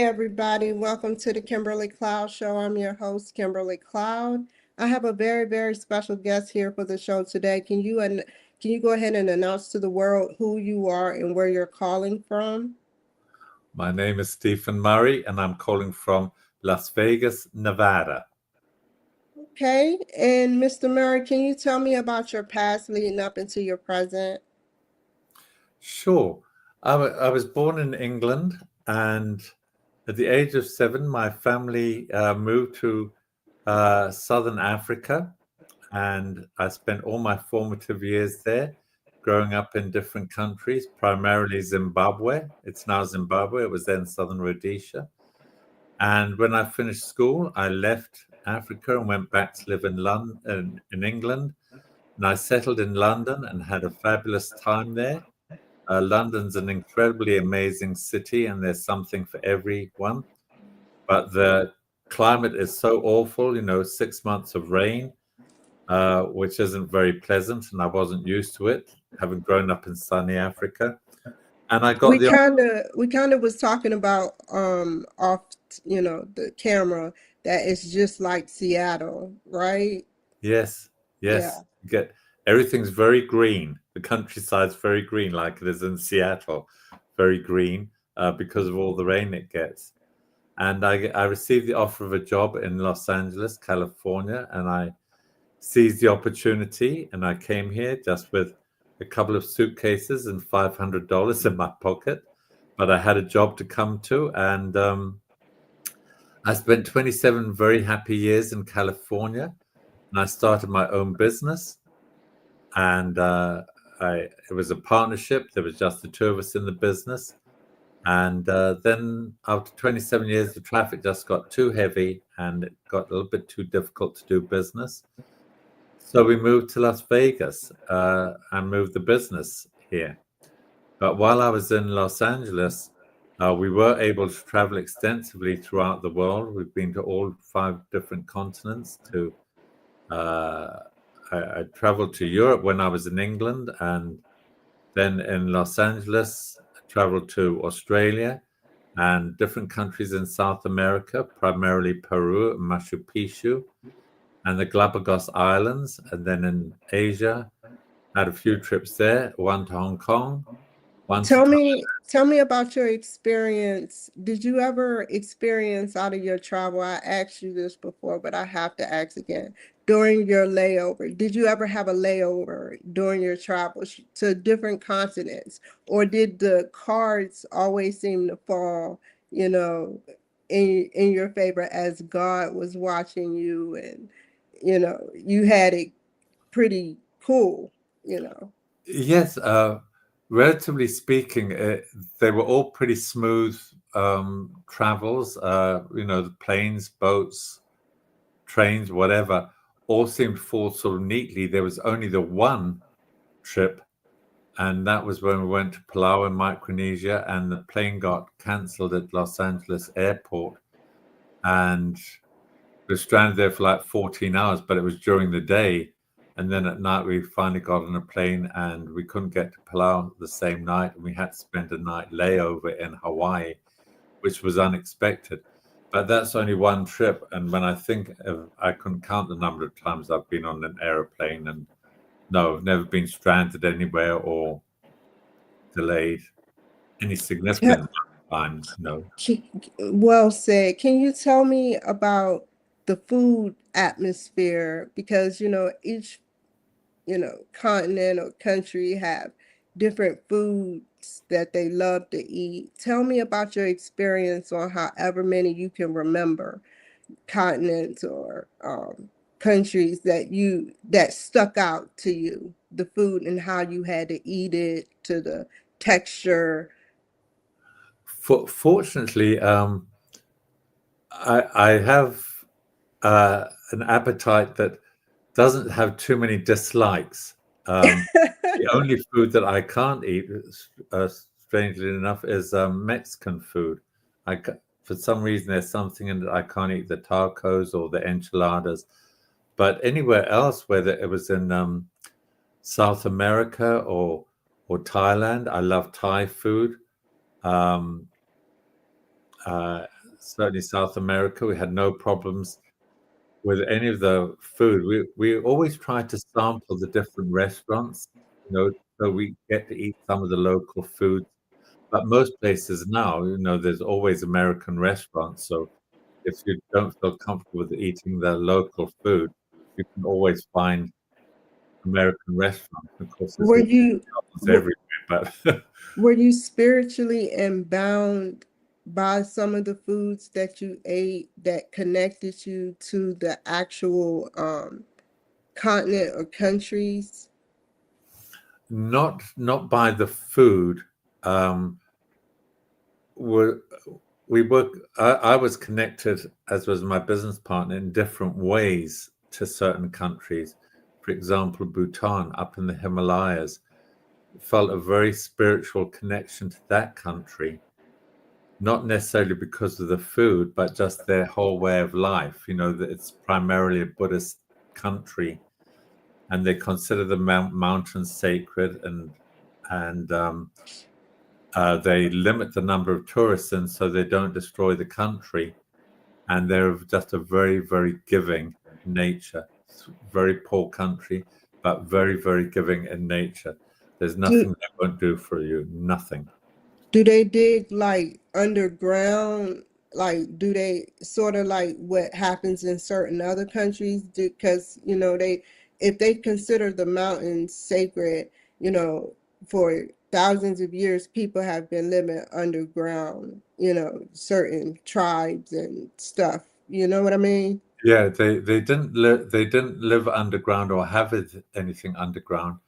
everybody. Welcome to the Kimberly Cloud Show. I'm your host, Kimberly Cloud. I have a very, very special guest here for the show today. Can you go ahead and announce to the world who you are and where you're calling from? My name is Stephen Murray, and I'm calling from Las Vegas, Nevada. Okay. And Mr. Murray, can you tell me about your past leading up into your present? Sure. I was born in England, and at the age of 7, my family moved to Southern Africa, and I spent all my formative years there, growing up in different countries, primarily Zimbabwe. It's now Zimbabwe. It was then Southern Rhodesia. And when I finished school, I left Africa and went back to live in London, in England. And I settled in London and had a fabulous time there. London's an incredibly amazing city, and there's something for everyone. But the climate is so awful, 6 months of rain, which isn't very pleasant, and I wasn't used to it, having grown up in sunny Africa. And I got We the kind of we kind of was talking about off, the camera that it's just like Seattle, right? yes, Yeah. yes, get everything's very green. The countryside's very green, like it is in Seattle, very green because of all the rain it gets. And I received the offer of a job in Los Angeles, California, and I seized the opportunity, and I came here just with a couple of suitcases and $500 in my pocket. But I had a job to come to, and I spent 27 very happy years in California, and I started my own business. And it was a partnership. There was just the two of us in the business. And then after 27 years, the traffic just got too heavy, and it got a little bit too difficult to do business. So we moved to Las Vegas and moved the business here. But while I was in Los Angeles, we were able to travel extensively throughout the world. We've been to all 5 different continents. I traveled to Europe when I was in England, and then in Los Angeles, I traveled to Australia and different countries in South America, primarily Peru and Machu Picchu, and the Galapagos Islands. And then in Asia, had a few trips there, one to Hong Kong, one to Tell me about your experience. Did you ever experience out of your travel? I asked you this before, but I have to ask again. During your layover, did you ever have a layover during your travels to different continents? Or did the cards always seem to fall, you know, in your favor as God was watching you and you had it pretty cool, you know? Yes, relatively speaking, they were all pretty smooth travels. The planes, boats, trains, whatever, all seemed to fall sort of neatly. There was only the one trip, and that was when we went to Palau in Micronesia, and the plane got cancelled at Los Angeles airport, and we were stranded there for like 14 hours, but it was during the day. And then at night, we finally got on a plane, and we couldn't get to Palau the same night. And we had to spend a night layover in Hawaii, which was unexpected. But that's only one trip. And when I think I couldn't count the number of times I've been on an aeroplane, and no, never been stranded anywhere or delayed any significant times. No. Well said. Can you tell me about the food atmosphere? Because, each, continent or country have different foods that they love to eat. Tell me about your experience on however many you can remember continents or countries that stuck out to you, the food and how you had to eat it, to the texture. Fortunately, I have an appetite that doesn't have too many dislikes. The only food that I can't eat, strangely enough, is Mexican food. For some reason, there's something in it I can't eat, the tacos or the enchiladas. But anywhere else, whether it was in South America or Thailand, I love Thai food. Um, certainly South America. We had no problems with any of the food. We always try to sample the different restaurants, so we get to eat some of the local foods. But most places now, there's always American restaurants. So if you don't feel comfortable with eating the local food, you can always find American restaurants. Of course, there's Were you McDonald's w- everywhere, but were you spiritually bound by some of the foods that you ate that connected you to the actual continent or countries? not by the food. Um, we we work. I was connected, as was my business partner, in different ways to certain countries. For example, Bhutan, up in the Himalayas, felt a very spiritual connection to that country, not necessarily because of the food, but just their whole way of life. That it's primarily a Buddhist country, and they consider the mountains sacred, and they limit the number of tourists in so they don't destroy the country. And they're just a very, very giving nature. It's a very poor country, but very, very giving in nature. There's Do nothing they won't do for you. Nothing. do they dig like underground? Like, do they sort of like what happens in certain other countries? Because, if they consider the mountains sacred, you know, for thousands of years, people have been living underground, certain tribes and stuff. You know what I mean? Yeah, they didn't live underground or have anything underground.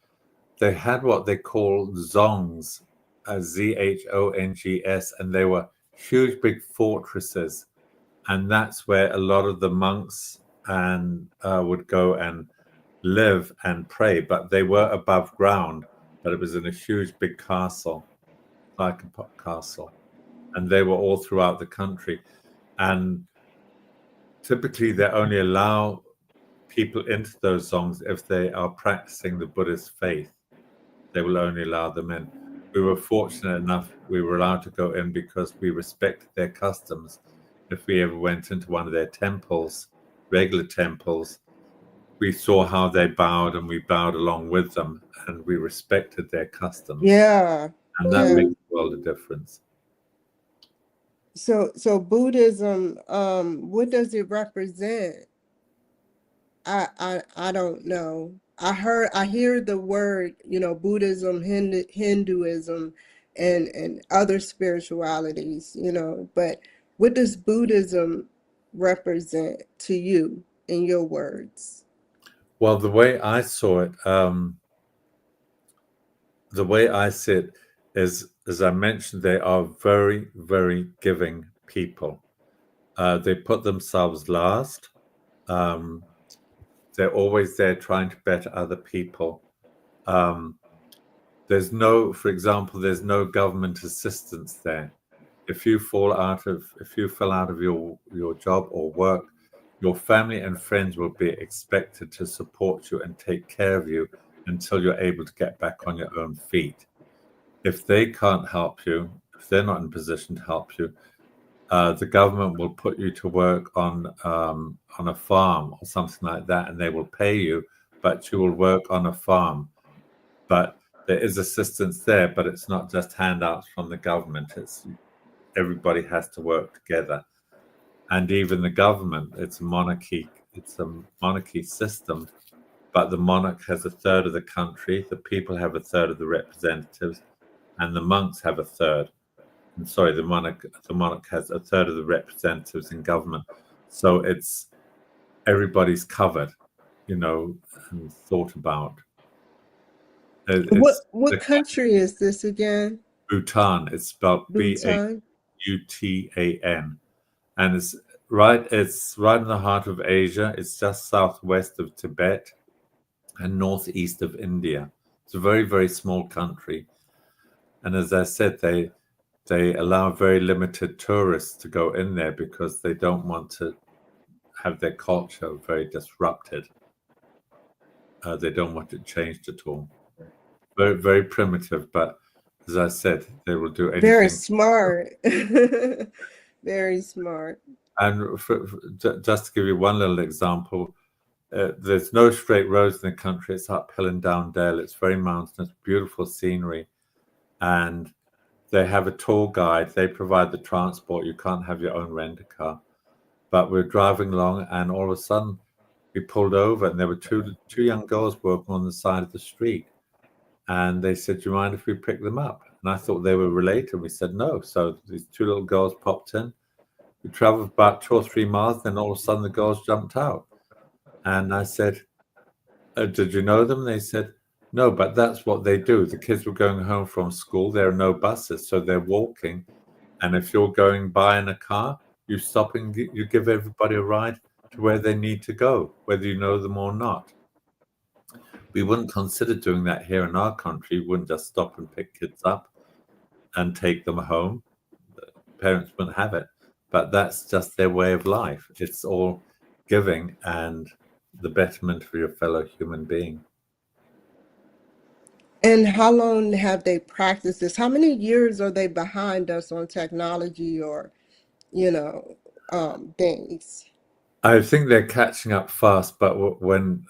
They had what they call zongs, Zhongs, and they were huge, big fortresses, and that's where a lot of the monks and would go and live and pray. But they were above ground, but it was in a huge, big castle, like a castle, and they were all throughout the country. And typically, they only allow people into those zongs if they are practicing the Buddhist faith. They will only allow them in. We were fortunate enough we were allowed to go in because we respected their customs. If we ever went into one of their temples, regular temples, we saw how they bowed and we bowed along with them, and we respected their customs. Yeah. And that Yeah. makes a world of difference. So Buddhism, what does it represent? I don't know. I hear the word, Buddhism, Hinduism, and other spiritualities, but what does Buddhism represent to you in your words? Well, the way I saw it, the way I see it is, as I mentioned, they are very, very giving people. They put themselves last. Um, they're always there trying to better other people. Um, for example, there's no government assistance there. If you fell out of your job or work, your family and friends will be expected to support you and take care of you until you're able to get back on your own feet. If they can't help you, if they're not in a position to help you, the government will put you to work on a farm or something like that, and they will pay you, but you will work on a farm. But there is assistance there, but it's not just handouts from the government. It's everybody has to work together, and even the government. It's a monarchy. It's a monarchy system, but the monarch has a third of the country. The people have a third of the representatives, and the monks have a third. I'm sorry, the monarch has a third of the representatives in government. So it's everybody's covered, and thought about. It's What the country is this again? Bhutan. It's spelled Bhutan? Bhutan, and It's right in the heart of Asia. It's just southwest of Tibet and northeast of India. It's a very, very small country, and as I said, they allow very limited tourists to go in there because they don't want to have their culture very disrupted. They don't want it changed at all. Very, very primitive, but as I said, they will do Very anything. smart. Very smart. And just to give you one little example, there's no straight roads in the country. It's uphill and down dale. It's very mountainous, beautiful scenery. And they have a tour guide. They provide the transport. You can't have your own rent-a-car. But we're driving along, and all of a sudden, we pulled over, and there were two young girls working on the side of the street. And they said, "Do you mind if we pick them up?" And I thought they were related. We said no. So these two little girls popped in. We traveled about 2 or 3 miles. Then all of a sudden, the girls jumped out. And I said, "Did you know them?" They said, "No, but that's what they do. The kids were going home from school. There are no buses, so they're walking. And if you're going by in a car, you stop and you give everybody a ride to where they need to go, whether you know them or not." We wouldn't consider doing that here in our country. We wouldn't just stop and pick kids up and take them home. Parents wouldn't have it. But that's just their way of life. It's all giving and the betterment for your fellow human being. And how long have they practiced this? How many years are they behind us on technology or, you know, things? I think they're catching up fast, but when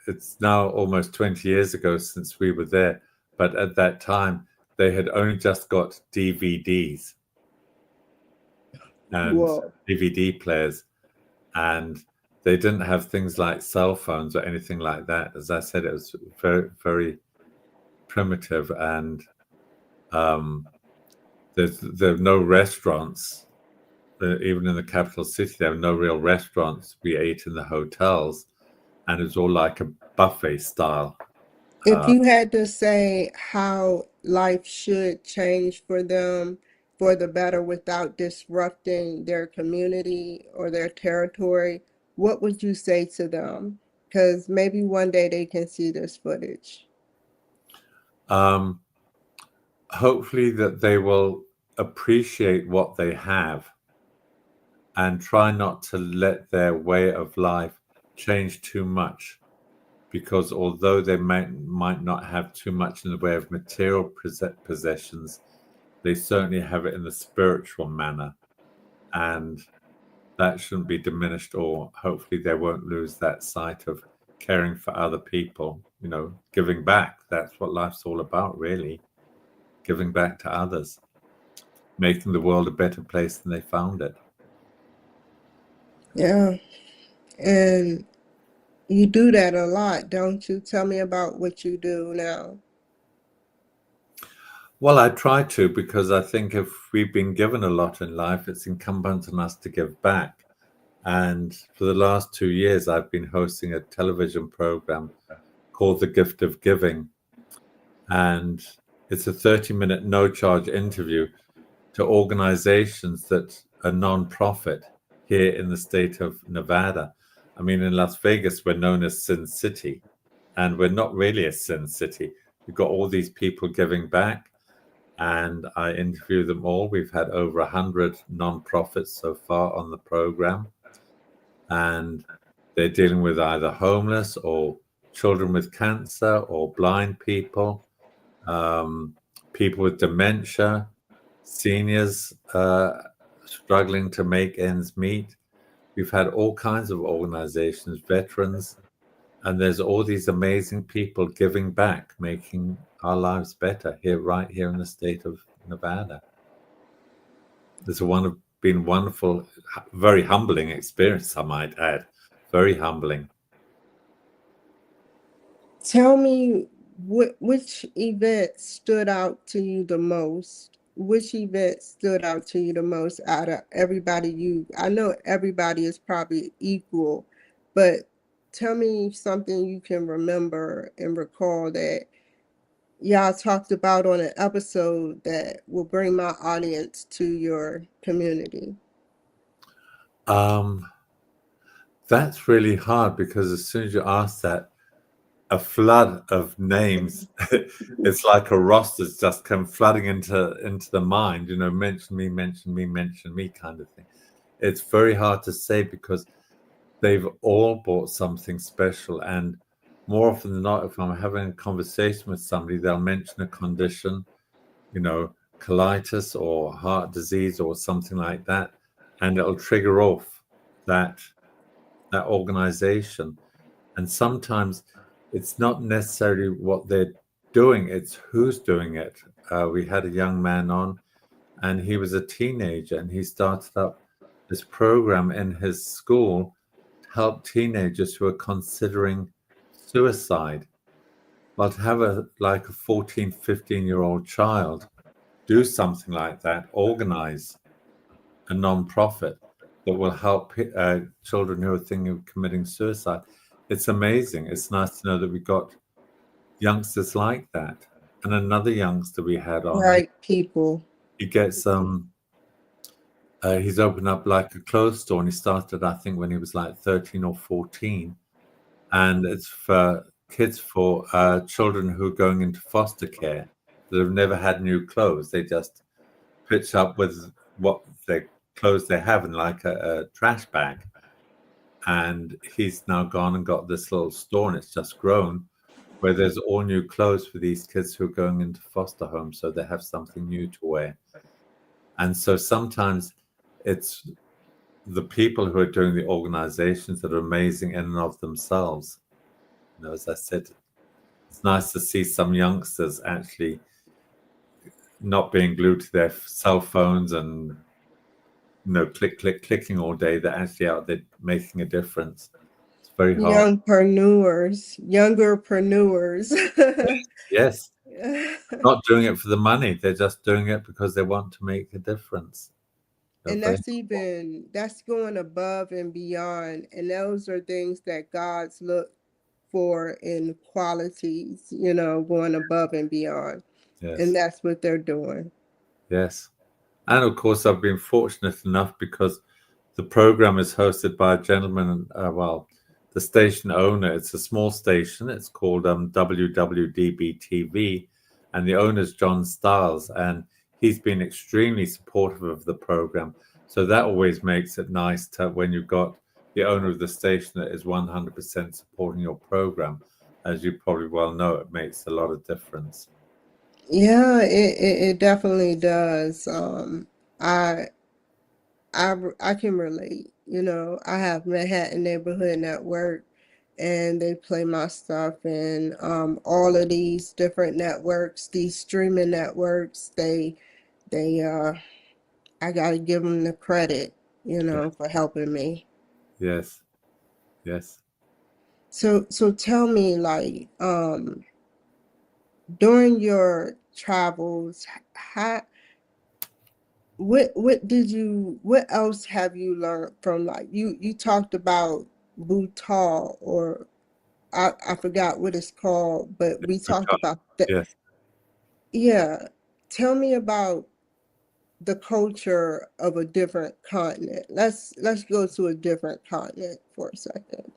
it's now almost 20 years ago since we were there, but at that time they had only just got DVDs and Whoa. DVD players, and they didn't have things like cell phones or anything like that. As I said, it was very, very primitive, and there are no restaurants. Even in the capital city, there were no real restaurants. We ate in the hotels, and it was all like a buffet style. If you had to say how life should change for them for the better without disrupting their community or their territory, what would you say to them? Because maybe one day they can see this footage. Um, hopefully that they will appreciate what they have and try not to let their way of life change too much, because although they might not have too much in the way of material possessions, they certainly have it in the spiritual manner, and that shouldn't be diminished, or hopefully they won't lose that sight of caring for other people, giving back. That's what life's all about, really. Giving back to others, making the world a better place than they found it. Yeah. And you do that a lot, don't you? Tell me about what you do now. Well, I try to, because I think if we've been given a lot in life, it's incumbent on us to give back. And for the last 2 years, I've been hosting a television program called The Gift of Giving. And it's a 30-minute no-charge interview to organizations that are non-profit here in the state of Nevada. I mean, in Las Vegas, we're known as Sin City, and we're not really a Sin City. We've got all these people giving back, and I interview them all. We've had over 100 non-profits so far on the program, and they're dealing with either homeless or children with cancer or blind people, people with dementia, seniors struggling to make ends meet. We've had all kinds of organizations, veterans, and there's all these amazing people giving back, making our lives better right here in the state of Nevada. It's been wonderful, very humbling experience, I might add. Very humbling. Tell me which event stood out to you the most? Which event stood out to you the most out of everybody I know everybody is probably equal, but tell me something you can remember and recall that y'all talked about on an episode that will bring my audience to your community. Um, that's really hard, because as soon as you ask that, a flood of names, it's like a roster's just come flooding into the mind, mention me, mention me, mention me kind of thing. It's very hard to say, because they've all brought something special. And more often than not, if I'm having a conversation with somebody, they'll mention a condition, colitis or heart disease or something like that, and it'll trigger off that organization. And sometimes it's not necessarily what they're doing, it's who's doing it. We had a young man on, and he was a teenager, and he started up this program in his school to help teenagers who are considering suicide. Well, to have a 14, 15-year-old child do something like that, organize a non-profit that will help children who are thinking of committing suicide. It's amazing. It's nice to know that we got youngsters like that. And another youngster we had on, Right, people. he gets he's opened up like a clothes store, and he started, I think, when he was like 13 or 14, and it's for kids, for children who are going into foster care that have never had new clothes. They just pitch up with what their clothes they have in like a trash bag. And he's now gone and got this little store, and it's just grown, where there's all new clothes for these kids who are going into foster homes, so they have something new to wear. And so sometimes it's the people who are doing the organizations that are amazing in and of themselves. You know, as I said, it's nice to see some youngsters actually not being glued to their cell phones and clicking all day. They're actually out there making a difference. It's very hard. Youngerpreneurs. Yes. Not doing it for the money. They're just doing it because they want to make a difference. And Very that's going above and beyond. And those are things that God's look for in qualities, going above and beyond. And yes. that's what they're doing. Yes. And of course, I've been fortunate enough because the program is hosted by a gentleman, the station owner. It's a small station. It's called WWDB-TV, and the owner is John Stiles, and he's been extremely supportive of the program. So that always makes it nice to, when you've got the owner of the station that is 100% supporting your program. As you probably well know, it makes a lot of difference. Yeah, it definitely does. I I can relate. I have Manhattan Neighborhood Network, and they play my stuff in all of these different networks, these streaming networks. They I gotta give them the credit, for helping me. Yes. Yes. So tell me, during your travels, how what else have you learned from, you talked about Bhutan, or I forgot what it's called, but we talked about that. Yes. Yeah. Tell me about the culture of a different continent. Let's go to a different continent for a second.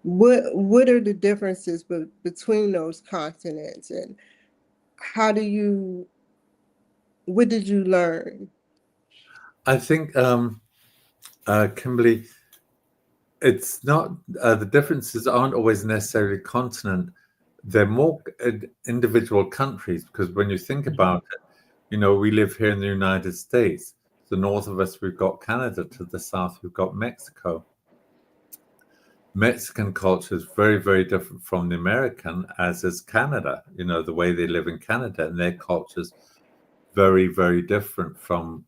What are the differences between those continents, and how do you what did you learn? I think, Kimberly, it's not, the differences aren't always necessarily continent. They're more individual countries, because when you think about it, we live here in the United States. To the north of us, we've got Canada. To the south, we've got Mexico. Mexican culture is very, very different from the American, as is Canada. The way they live in Canada, and their culture's very, very different from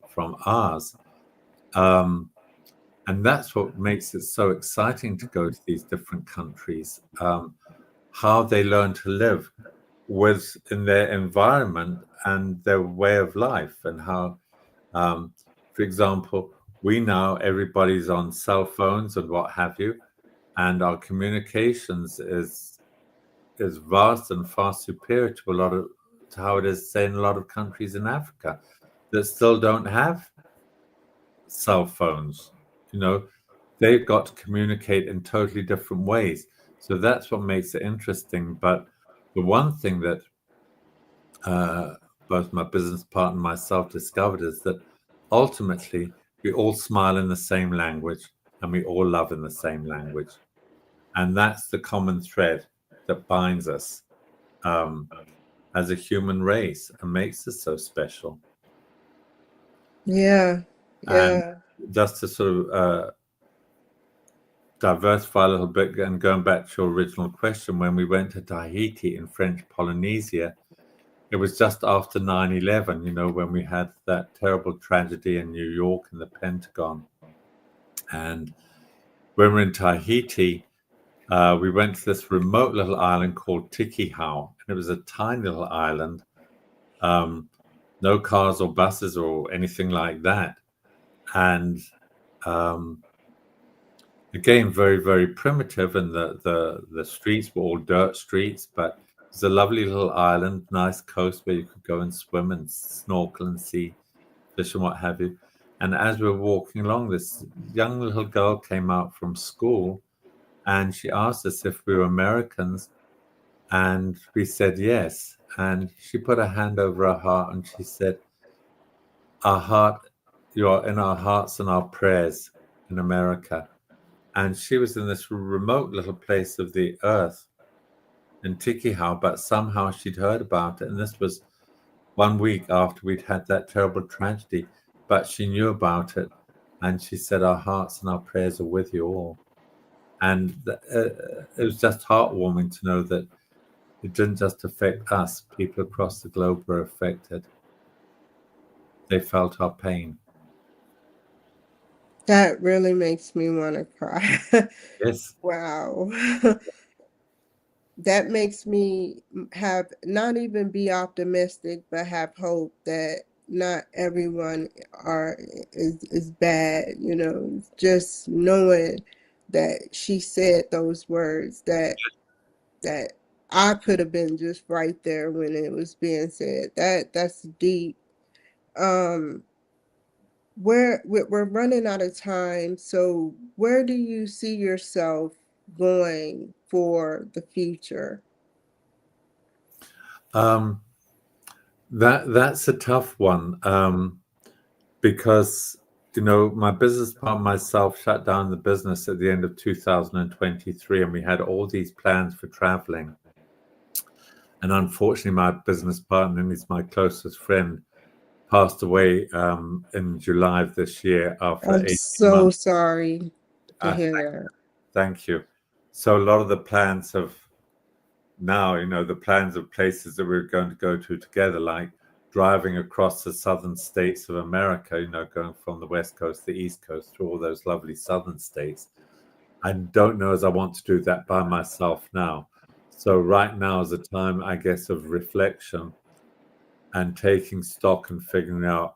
ours. And that's what makes it so exciting to go to these different countries. How they learn to live within their environment and their way of life, and how, for example, everybody's on cell phones and what have you, and our communications is vast and far superior to how it is, say, in a lot of countries in Africa that still don't have cell phones. They've got to communicate in totally different ways. So that's what makes it interesting. But the one thing that both my business partner and myself discovered is that ultimately we all smile in the same language, and we all love in the same language. And that's the common thread that binds us as a human race and makes us so special. Yeah. And Yeah. just to sort of diversify a little bit and going back to your original question, when we went to Tahiti in French Polynesia, it was just after 9/11, when we had that terrible tragedy in New York and the Pentagon. And when we were in Tahiti, we went to this remote little island called Tikihau, and it was a tiny little island, no cars or buses or anything like that. And again, very, very primitive, and the streets were all dirt streets, but it's a lovely little island, nice coast where you could go and swim and snorkel and see fish and what have you. And as we were walking along, this young little girl came out from school, and she asked us if we were Americans, and we said yes. And she put her hand over her heart and she said, "Our heart, you are in our hearts and our prayers in America." And she was in this remote little place of the earth in Tikihau, but somehow she'd heard about it. And this was 1 week after we'd had that terrible tragedy, but she knew about it. And she said, "Our hearts and our prayers are with you all." And it was just heartwarming to know that it didn't just affect us, people across the globe were affected. They felt our pain. That really makes me want to cry. Yes. Wow. That makes me have not even be optimistic, but have hope that not everyone is bad, just knowing that she said those words that I could have been just right there when it was being said. That's deep. Um we're running out of time, so where do you see yourself going for the future? Um, that's a tough one, because my business partner and myself shut down the business at the end of 2023, and we had all these plans for traveling. And unfortunately, my business partner, and he's my closest friend, passed away in July of this year after I'm 18 so months. sorry to Uh, hear that. Thank you. So a lot of the plans have now, the plans of places that we're going to go to together, like driving across the southern states of America, going from the West Coast to the East Coast through all those lovely southern states. I don't know as I want to do that by myself now. So right now is a time, I guess, of reflection and taking stock and figuring out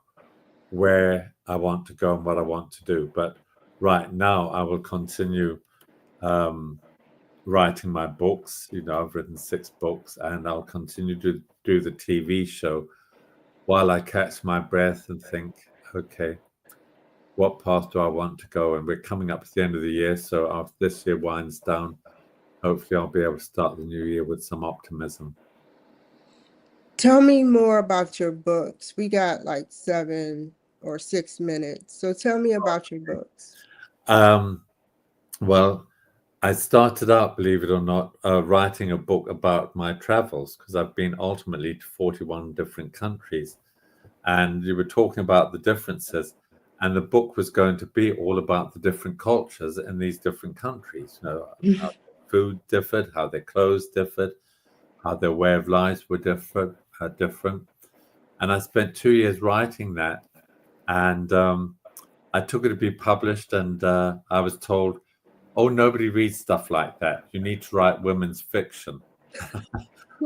where I want to go and what I want to do. But right now, I will continue writing my books. I've written 6 books, and I'll continue to do the TV show while I catch my breath and think, okay, what path do I want to go? And we're coming up to the end of the year, so after this year winds down, hopefully I'll be able to start the new year with some optimism. Tell me more about your books. We got like 7 or 6 minutes, so tell me about your books. Well, I started out, believe it or not, writing a book about my travels, because I've been ultimately to 41 different countries. And you were talking about the differences, and the book was going to be all about the different cultures in these different countries. How food differed, how their clothes differed, how their way of lives were different. And I spent 2 years writing that, and I took it to be published, and I was told, "Oh, nobody reads stuff like that. You need to write women's fiction."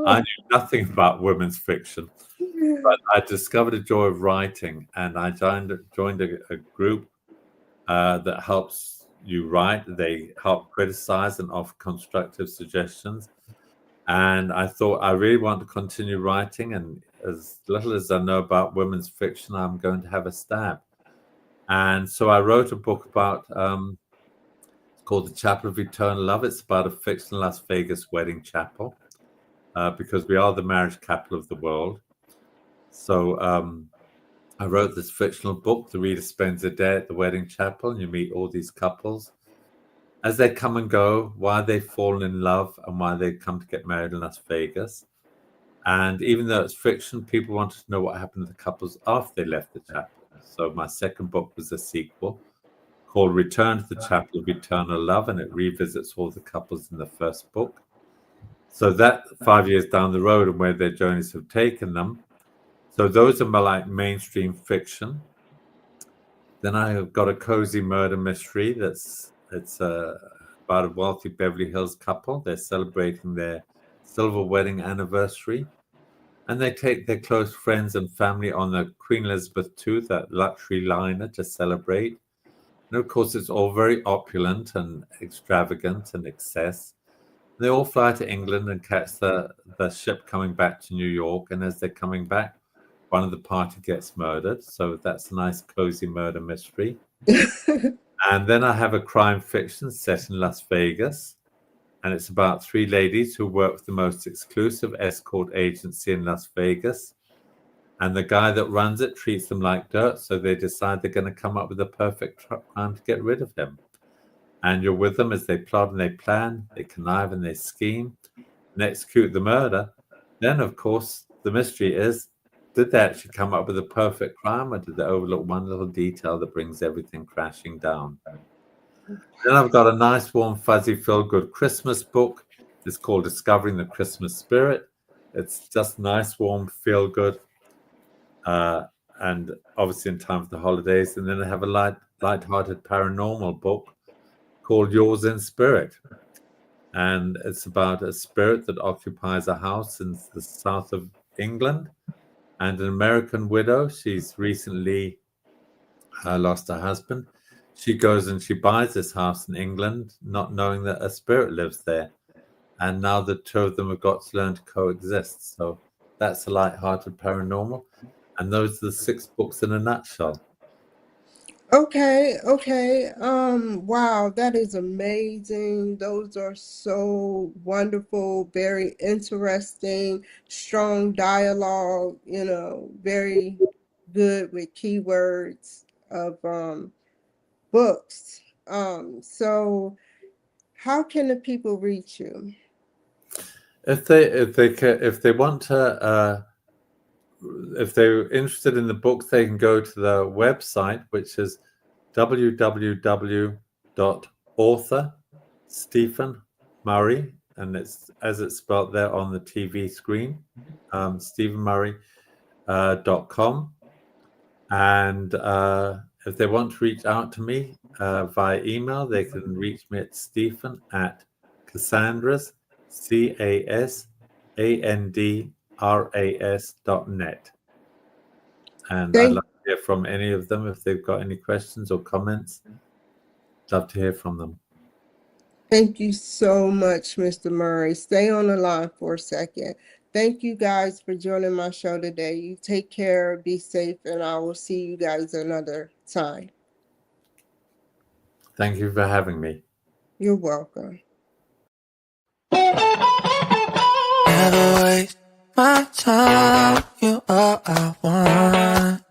I knew nothing about women's fiction, but I discovered a joy of writing, and I joined a group that helps you write. They help criticize and offer constructive suggestions. And I thought, I really want to continue writing, and as little as I know about women's fiction, I'm going to have a stab. And so I wrote a book about called The Chapel of Eternal Love. It's about a fictional Las Vegas wedding chapel, because we are the marriage capital of the world. So I wrote this fictional book. The reader spends a day at the wedding chapel, and you meet all these couples as they come and go, why they've fallen in love, and why they come to get married in Las Vegas. And even though it's fiction, people wanted to know what happened to the couples after they left the chapel. So my second book was a sequel called Return to the Chapel of Eternal Love, and it revisits all the couples in the first book. So that 5 years down the road and where their journeys have taken them. So those are my like mainstream fiction. Then I have got a cozy murder mystery it's about a wealthy Beverly Hills couple. They're celebrating their silver wedding anniversary, and they take their close friends and family on the Queen Elizabeth II, that luxury liner, to celebrate. And of course, it's all very opulent and extravagant and excess. They all fly to England and catch the ship coming back to New York. And as they're coming back, one of the party gets murdered. So that's a nice, cozy murder mystery. And then I have a crime fiction set in Las Vegas. And it's about three ladies who work for the most exclusive escort agency in Las Vegas. And the guy that runs it treats them like dirt. So they decide they're going to come up with a perfect crime to get rid of him. And you're with them as they plot and they plan, they connive and they scheme and execute the murder. Then, of course, the mystery is, did they actually come up with a perfect crime, or did they overlook one little detail that brings everything crashing down? Then I've got a nice, warm, fuzzy, feel-good Christmas book. It's called Discovering the Christmas Spirit. It's just nice, warm, feel-good, and obviously in time for the holidays. And then I have a light-hearted paranormal book called Yours in Spirit. And it's about a spirit that occupies a house in the south of England, and an American widow. She's recently lost her husband. She goes and she buys this house in England, not knowing that a spirit lives there. And now the two of them have got to learn to coexist. So that's a light-hearted paranormal. And those are the 6 books in a nutshell. Okay. Wow, that is amazing. Those are so wonderful, very interesting, strong dialogue, very good with keywords of books. So how can the people reach you? If they want to, if they're interested in the books, they can go to the website, which is www.author.Stephen and it's as it's spelled there on the TV screen, stephenmurray.com. And if they want to reach out to me via email, they can reach me at Stephen@Cassandra's, CASANDRAS.net. And I'd love to hear from any of them if they've got any questions or comments. Love to hear from them. Thank you so much, Mr. Murray. Stay on the line for a second. Thank you guys for joining my show today. You take care, be safe, and I will see you guys another time. Thank you for having me. You're welcome. Never waste my time, you all I want.